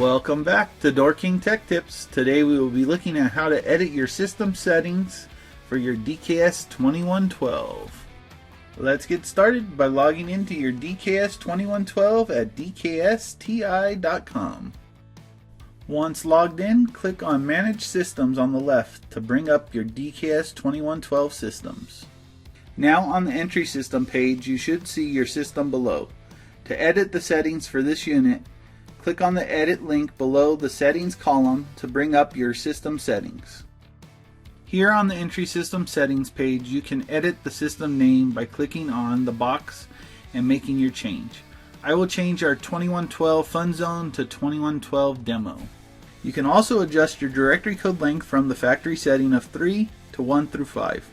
Welcome back to DoorKing Tech Tips. Today we will be looking at how to edit your system settings for your DKS 2112. Let's get started by logging into your DKS 2112 at dksti.com. Once logged in, click on Manage Systems on the left to bring up your DKS 2112 systems. Now on the Entry System page, you should see your system below. To edit the settings for this unit, click on the Edit link below the Settings column to bring up your system settings. Here on the Entry System Settings page, you can edit the system name by clicking on the box and making your change. I will change our 2112 Fun Zone to 2112 Demo. You can also adjust your directory code length from the factory setting of 3 to 1 through 5.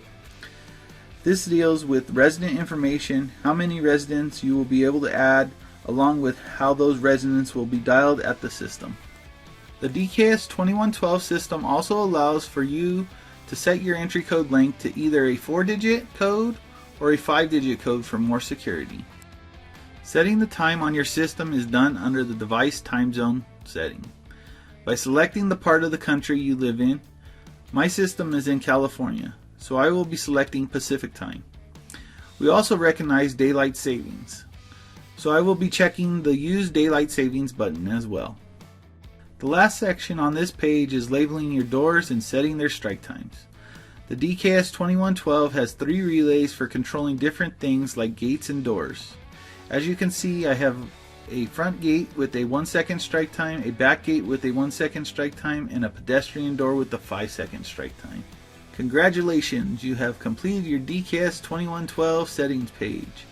This deals with resident information, how many residents you will be able to add, along with how those residents will be dialed at the system. The DKS 2112 system also allows for you to set your entry code length to either a 4-digit code or a 5-digit code for more security. Setting the time on your system is done under the device time zone setting. By selecting the part of the country you live in, my system is in California, so I will be selecting Pacific time. We also recognize daylight savings, so I will be checking the Use Daylight Savings button as well. The last section on this page is labeling your doors and setting their strike times. The DKS 2112 has 3 relays for controlling different things like gates and doors. As you can see, I have a front gate with a 1-second strike time, a back gate with a 1-second strike time, and a pedestrian door with a 5-second strike time. Congratulations, you have completed your DKS 2112 settings page.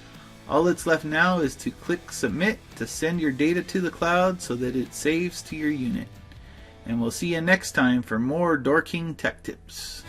All that's left now is to click Submit to send your data to the cloud so that it saves to your unit. And we'll see you next time for more DoorKing Tech Tips.